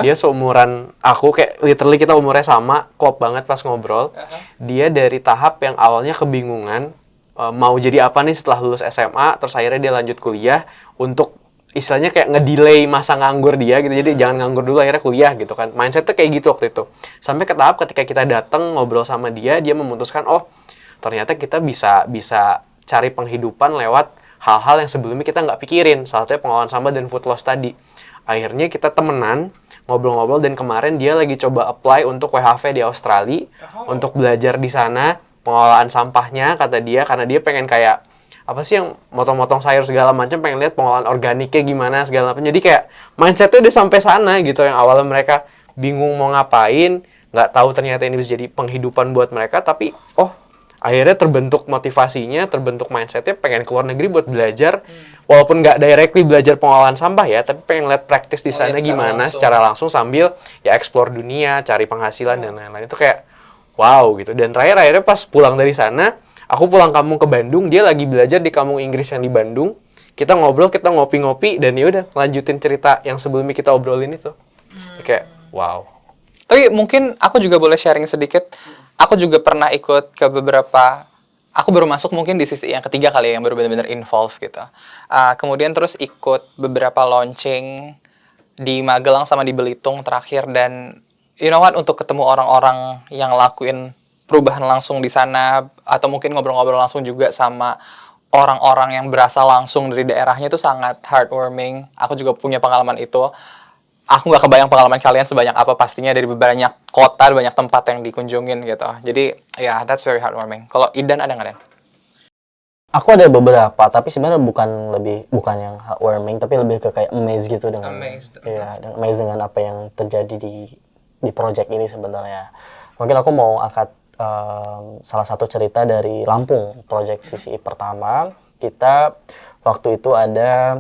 Dia seumuran aku, kayak literally kita umurnya sama, klop banget pas ngobrol. Dia dari tahap yang awalnya kebingungan, mau jadi apa nih setelah lulus SMA, terus akhirnya dia lanjut kuliah untuk istilahnya kayak ngedelay masa nganggur dia gitu. Jadi jangan nganggur dulu, akhirnya kuliah gitu kan. Mindsetnya kayak gitu waktu itu. Sampai ke tahap ketika kita datang ngobrol sama dia memutuskan, oh ternyata kita bisa cari penghidupan lewat hal-hal yang sebelumnya kita nggak pikirin, salah satunya pengolahan sampah dan food loss tadi. Akhirnya kita temenan, ngobrol-ngobrol, dan kemarin dia lagi coba apply untuk WHV di Australia, untuk belajar di sana, pengolahan sampahnya, kata dia, karena dia pengen kayak, apa sih yang motong-motong sayur segala macam, pengen lihat pengolahan organiknya gimana, segala macam. Jadi kayak, mindsetnya udah sampai sana gitu, yang awalnya mereka bingung mau ngapain, nggak tahu ternyata ini bisa jadi penghidupan buat mereka, tapi, akhirnya terbentuk motivasinya, terbentuk mindsetnya pengen keluar negeri buat belajar, walaupun nggak directly belajar pengolahan sampah ya, tapi pengen lihat praktis di sana gimana secara langsung sambil ya explore dunia, cari penghasilan dan lain-lain. Itu kayak wow gitu. Dan terakhir akhirnya pas pulang dari sana, aku pulang kampung ke Bandung, dia lagi belajar di kampung Inggris yang di Bandung. Kita ngobrol, kita ngopi-ngopi, dan ya udah lanjutin cerita yang sebelumnya kita obrolin itu. Kayak wow. Tapi mungkin aku juga boleh sharing sedikit. Aku juga pernah ikut ke beberapa, aku baru masuk mungkin di sisi yang ketiga kali ya, yang baru benar-benar involve gitu. Kemudian terus ikut beberapa launching di Magelang sama di Belitung terakhir, dan you know what, untuk ketemu orang-orang yang lakuin perubahan langsung di sana, atau mungkin ngobrol-ngobrol langsung juga sama orang-orang yang berasal langsung dari daerahnya, itu sangat heartwarming. Aku juga punya pengalaman itu. Aku nggak kebayang pengalaman kalian sebanyak apa pastinya, dari banyak kota, banyak tempat yang dikunjungin gitu. Jadi, ya, that's very heartwarming. Kalau Idan ada nggak, Dan? Aku ada beberapa, tapi sebenarnya bukan yang heartwarming, tapi lebih ke kayak amazed gitu dengan amazed dengan apa yang terjadi di project ini sebenarnya. Mungkin aku mau angkat salah satu cerita dari Lampung, project CCI pertama. Kita waktu itu ada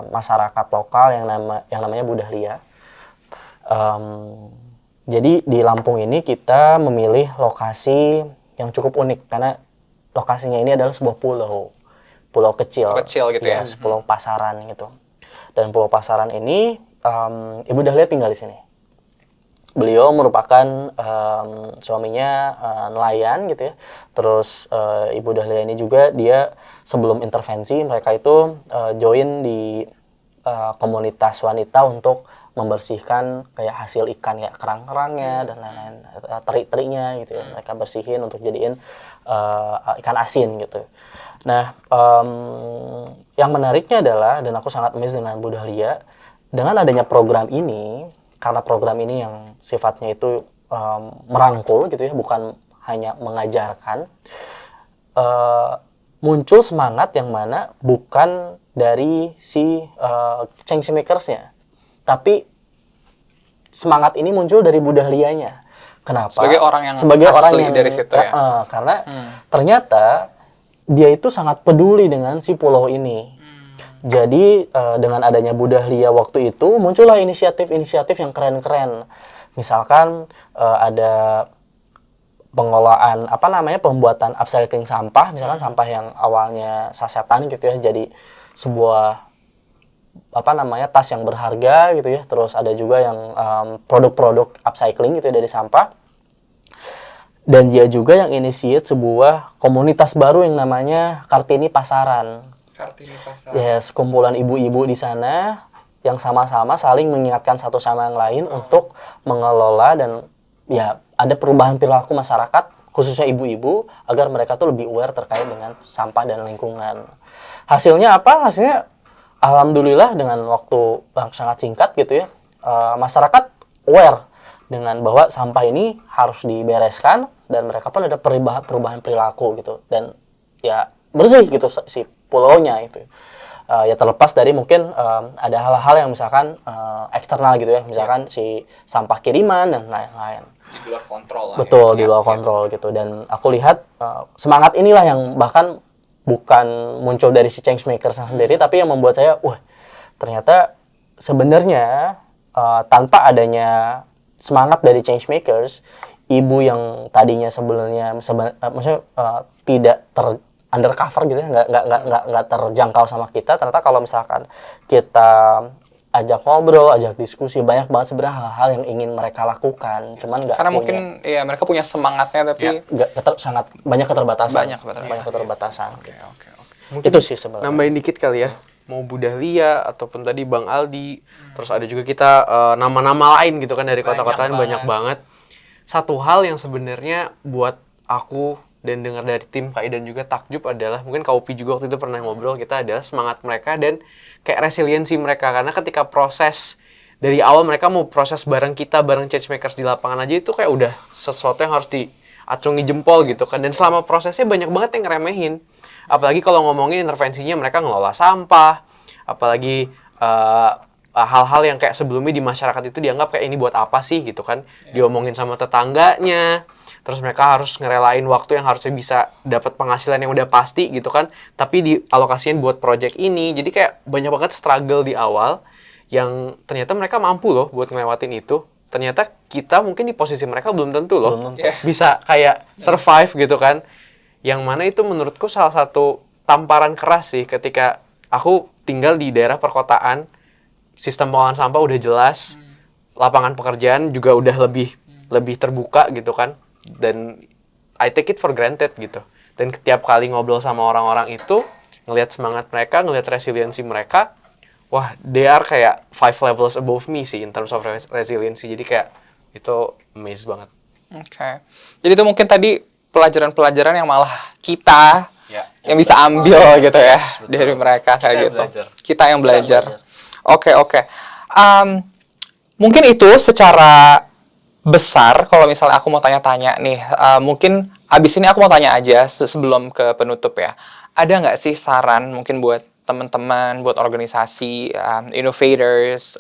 masyarakat lokal yang namanya Bu Dahlia. Jadi di Lampung ini kita memilih lokasi yang cukup unik karena lokasinya ini adalah sebuah pulau kecil Gitu ya. Pulau Pasaran gitu. Dan Pulau Pasaran ini Ibu Dahlia tinggal di sini. Beliau merupakan suaminya nelayan gitu ya. Terus Ibu Dahlia ini juga dia sebelum intervensi mereka itu join di komunitas wanita untuk membersihkan kayak hasil ikan kayak kerang-kerangnya dan lain-lain, teri-terinya gitu ya. Mereka bersihin untuk jadiin ikan asin gitu. Nah, yang menariknya adalah, dan aku sangat amazed dengan Bu Dahlia, dengan adanya program ini, karena program ini yang sifatnya itu merangkul gitu ya, bukan hanya mengajarkan, muncul semangat yang mana bukan dari si change makersnya, tapi semangat ini muncul dari Bu Dahlianya. Kenapa? Sebagai orang yang dari situ ya. Karena ternyata dia itu sangat peduli dengan si pulau ini. Jadi dengan adanya Bu Dahlia waktu itu muncullah inisiatif-inisiatif yang keren-keren. Misalkan ada pengolahan pembuatan upcycling sampah, misalkan sampah yang awalnya sasetan gitu ya, jadi sebuah tas yang berharga gitu ya. Terus ada juga yang produk-produk upcycling gitu ya dari sampah. Dan dia juga yang initiate sebuah komunitas baru yang namanya Kartini Pasaran. Yes, kumpulan ibu-ibu di sana yang sama-sama saling mengingatkan satu sama yang lain untuk mengelola dan ya ada perubahan perilaku masyarakat, khususnya ibu-ibu, agar mereka tuh lebih aware terkait dengan sampah dan lingkungan. Hasilnya apa? Hasilnya alhamdulillah dengan waktu yang sangat singkat gitu ya, masyarakat aware dengan bahwa sampah ini harus dibereskan, dan mereka pun ada perubahan perilaku gitu, dan ya bersih gitu si pulaunya itu. Ya terlepas dari mungkin ada hal-hal yang misalkan eksternal gitu ya, misalkan si sampah kiriman dan lain-lain. Di luar kontrol lah. Betul, di luar kontrol gitu. Dan aku lihat semangat inilah yang bahkan bukan muncul dari si change makers sendiri, tapi yang membuat saya, wah ternyata sebenarnya tanpa adanya semangat dari change makers, ibu yang tadinya maksudnya tidak undercover gitu ya, nggak terjangkau sama kita. Ternyata kalau misalkan kita ajak ngobrol, ajak diskusi, banyak banget sebenarnya hal-hal yang ingin mereka lakukan, cuman nggak Karena punya, mungkin ya mereka punya semangatnya tapi sangat banyak keterbatasan. Banyak keterbatasan. Gitu. Oke. Mungkin Itu sih sebenarnya. nambahin dikit kali ya, mau Bu Dahlia ataupun tadi Bang Aldi, terus ada juga kita nama-nama lain gitu kan dari kota-kota lain banyak banget. Satu hal yang sebenarnya buat aku dan dengar dari tim KI dan juga takjub adalah, mungkin Kak Upi juga waktu itu pernah ngobrol, kita adalah semangat mereka dan kayak resiliensi mereka. Karena ketika proses dari awal mereka mau proses bareng kita, bareng changemakers di lapangan aja, itu kayak udah sesuatu yang harus diacungi jempol gitu kan. Dan selama prosesnya banyak banget yang ngeremehin. Apalagi kalau ngomongin intervensinya, mereka ngelola sampah, apalagi hal-hal yang kayak sebelumnya di masyarakat itu dianggap kayak ini buat apa sih gitu kan, diomongin sama tetangganya, terus mereka harus ngerelain waktu yang harusnya bisa dapat penghasilan yang udah pasti gitu kan, tapi dialokasiin buat project ini. Jadi kayak banyak banget struggle di awal yang ternyata mereka mampu loh buat ngelewatin itu. Ternyata kita mungkin di posisi mereka belum tentu loh bisa kayak survive gitu kan. Yang mana itu menurutku salah satu tamparan keras sih ketika aku tinggal di daerah perkotaan, sistem pengolahan sampah udah jelas, lapangan pekerjaan juga udah lebih terbuka gitu kan, dan I take it for granted gitu. Dan setiap kali ngobrol sama orang-orang itu, ngelihat semangat mereka, ngelihat resiliensi mereka, wah, they are kayak 5 levels above me sih in terms of resiliency. Jadi kayak itu amazed banget. Oke. Jadi itu mungkin tadi pelajaran-pelajaran yang malah kita yang bisa ambil gitu ya dari mereka kayak gitu. Kita yang belajar. Oke. Mungkin itu secara besar. Kalau misalnya aku mau tanya-tanya nih, mungkin abis ini aku mau tanya aja sebelum ke penutup ya. Ada nggak sih saran mungkin buat teman-teman, buat organisasi, innovators,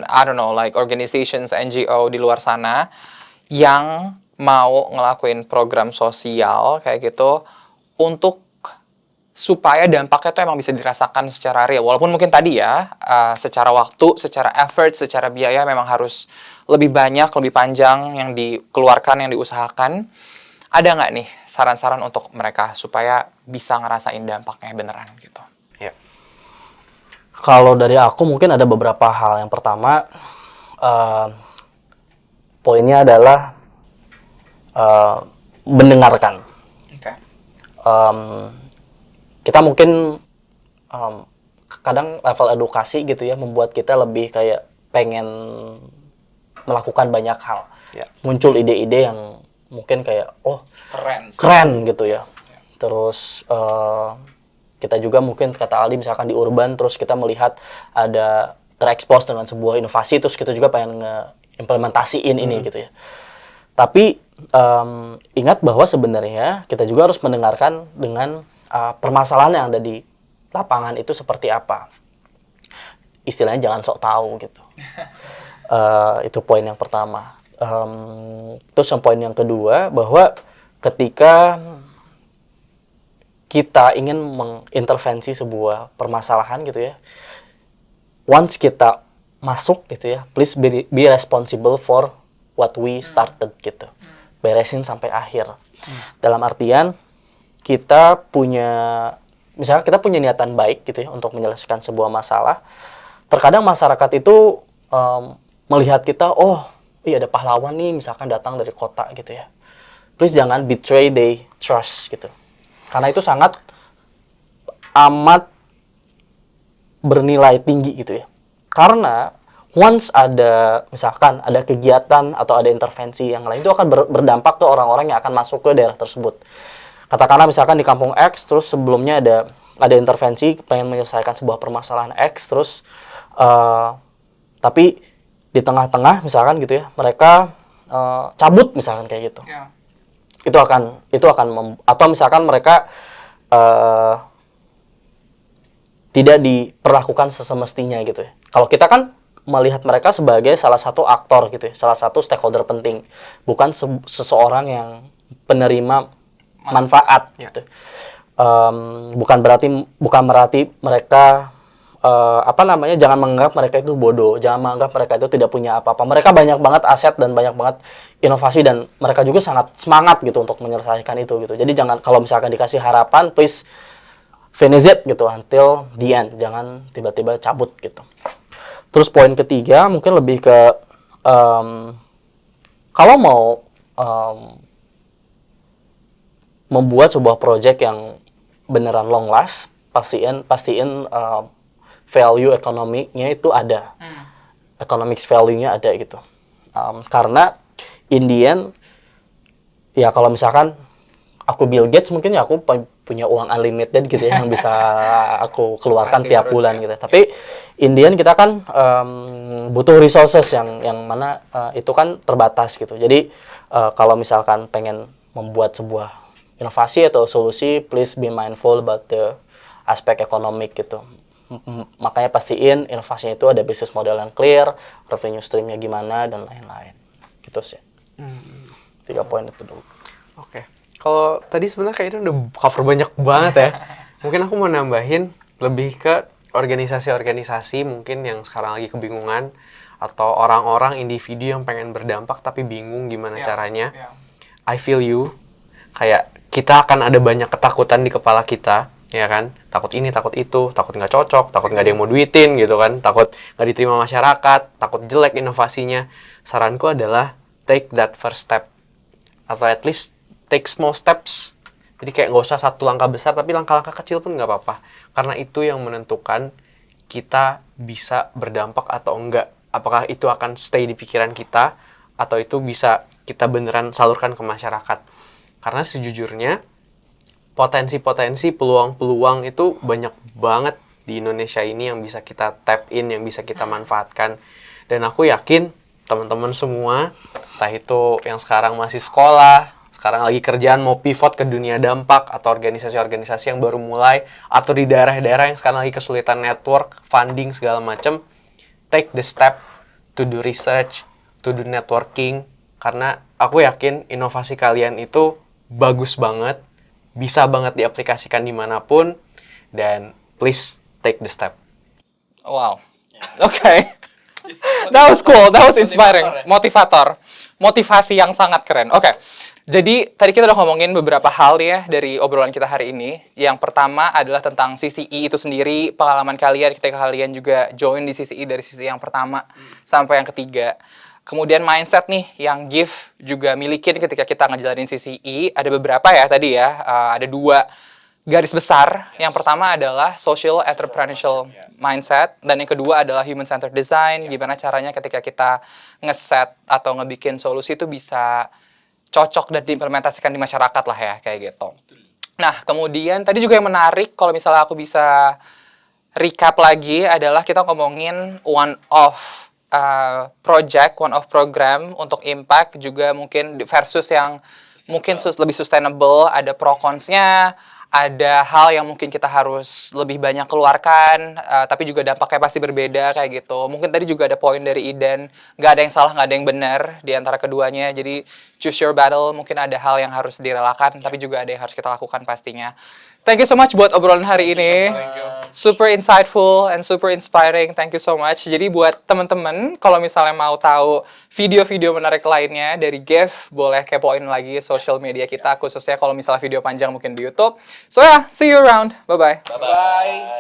I don't know, like organizations, NGO di luar sana yang mau ngelakuin program sosial kayak gitu untuk supaya dampaknya tuh emang bisa dirasakan secara real. Walaupun mungkin tadi ya, secara waktu, secara effort, secara biaya memang harus lebih banyak, lebih panjang yang dikeluarkan, yang diusahakan. Ada nggak nih saran-saran untuk mereka supaya bisa ngerasain dampaknya beneran gitu? Ya. Kalau dari aku mungkin ada beberapa hal. Yang pertama, poinnya adalah mendengarkan. Oke. Kita mungkin kadang level edukasi gitu ya membuat kita lebih kayak pengen melakukan banyak hal. Ya. Muncul ide-ide yang mungkin kayak keren gitu ya. Terus kita juga mungkin kata Aldi misalkan di urban, terus kita melihat ada terekspos dengan sebuah inovasi, terus kita juga pengen nge-implementasiin ini gitu ya. Tapi ingat bahwa sebenarnya kita juga harus mendengarkan dengan permasalahan yang ada di lapangan itu seperti apa. Istilahnya jangan sok tahu gitu. Itu poin yang pertama. Terus yang poin yang kedua, bahwa ketika kita ingin mengintervensi sebuah permasalahan gitu ya, once kita masuk gitu ya, please be responsible for what we started gitu. Beresin sampai akhir. Dalam artian kita punya, misalnya kita punya niatan baik gitu ya untuk menyelesaikan sebuah masalah. Terkadang masyarakat itu melihat kita, oh iya ada pahlawan nih misalkan datang dari kota gitu ya. Please jangan betray their trust gitu. Karena itu sangat amat bernilai tinggi gitu ya. Karena once ada misalkan ada kegiatan atau ada intervensi yang lain, itu akan berdampak ke orang-orang yang akan masuk ke daerah tersebut. Katakanlah misalkan di kampung X, terus sebelumnya ada intervensi pengen menyelesaikan sebuah permasalahan X, terus tapi di tengah-tengah misalkan gitu ya, mereka cabut misalkan kayak gitu. Yeah. Itu akan atau misalkan mereka tidak diperlakukan sesemestinya gitu ya. Kalau kita kan melihat mereka sebagai salah satu aktor gitu ya, salah satu stakeholder penting, bukan seseorang yang penerima manfaat gitu. Bukan berarti mereka jangan menganggap mereka itu bodoh, jangan menganggap mereka itu tidak punya apa-apa. Mereka banyak banget aset dan banyak banget inovasi dan mereka juga sangat semangat gitu untuk menyelesaikan itu gitu. Jadi jangan, kalau misalkan dikasih harapan, please finish it gitu until the end, jangan tiba-tiba cabut gitu. Terus poin ketiga mungkin lebih ke kalau mau membuat sebuah project yang beneran long last, pastiin value ekonominya itu ada, economics value-nya ada gitu. Karena in the end, ya kalau misalkan aku Bill Gates mungkin ya aku punya uang unlimited gitu ya yang bisa aku keluarkan Masih tiap terus bulan ya. gitu. Tapi in the end kita kan butuh resources yang mana itu kan terbatas gitu. Jadi kalau misalkan pengen membuat sebuah inovasi atau solusi, please be mindful about the aspek ekonomik gitu. Makanya pastiin inovasinya itu ada business model yang clear, revenue stream-nya gimana, dan lain-lain. Gitu sih. 3 poin itu dulu. Oke. Kalau tadi sebenarnya kayaknya udah cover banyak banget ya. Mungkin aku mau nambahin lebih ke organisasi-organisasi mungkin yang sekarang lagi kebingungan, atau orang-orang individu yang pengen berdampak tapi bingung gimana caranya. I feel you. Kayak kita akan ada banyak ketakutan di kepala kita, ya kan? Takut ini, takut itu, takut nggak cocok, takut nggak ada yang mau duitin gitu kan, takut nggak diterima masyarakat, takut jelek inovasinya. Saranku adalah take that first step, atau at least take small steps. Jadi kayak nggak usah satu langkah besar, tapi langkah-langkah kecil pun nggak apa-apa. Karena itu yang menentukan kita bisa berdampak atau enggak. Apakah itu akan stay di pikiran kita, atau itu bisa kita beneran salurkan ke masyarakat. Karena sejujurnya, potensi-potensi, peluang-peluang itu banyak banget di Indonesia ini yang bisa kita tap in, yang bisa kita manfaatkan. Dan aku yakin teman-teman semua, entah itu yang sekarang masih sekolah, sekarang lagi kerjaan mau pivot ke dunia dampak, atau organisasi-organisasi yang baru mulai, atau di daerah-daerah yang sekarang lagi kesulitan network, funding, segala macam, take the step to do research, to do networking, karena aku yakin inovasi kalian itu bagus banget, bisa banget diaplikasikan dimanapun, dan please take the step. Wow. Oke. That was cool. That was inspiring. Motivator. Motivasi yang sangat keren. Oke. Jadi, tadi kita udah ngomongin beberapa hal ya dari obrolan kita hari ini. Yang pertama adalah tentang CCE itu sendiri, pengalaman kalian ketika kalian juga join di CCE dari sisi yang pertama sampai yang ketiga. Kemudian mindset nih yang GIF juga milikin ketika kita ngejalanin CCE. Ada beberapa ya tadi ya, ada 2 garis besar. Yang pertama adalah social entrepreneurial mindset, dan yang kedua adalah human centered design. Gimana caranya ketika kita ngeset atau ngebikin solusi itu bisa cocok dan diimplementasikan di masyarakat lah ya, kayak gitu. Nah, kemudian tadi juga yang menarik, kalau misalnya aku bisa recap lagi, adalah kita ngomongin one of project, one of program untuk impact, juga mungkin versus yang mungkin lebih sustainable, ada pro cons-nya, ada hal yang mungkin kita harus lebih banyak keluarkan, tapi juga dampaknya pasti berbeda kayak gitu. Mungkin tadi juga ada poin dari Iden, nggak ada yang salah, nggak ada yang benar di antara keduanya. Jadi choose your battle, mungkin ada hal yang harus direlakan, tapi juga ada yang harus kita lakukan pastinya. Thank you so much buat obrolan hari ini. Super insightful and super inspiring. Thank you so much. Jadi buat teman-teman, kalau misalnya mau tahu video-video menarik lainnya dari GIF, boleh kepoin lagi social media kita, khususnya kalau misalnya video panjang mungkin di YouTube. So yeah, see you around. Bye-bye. Bye-bye.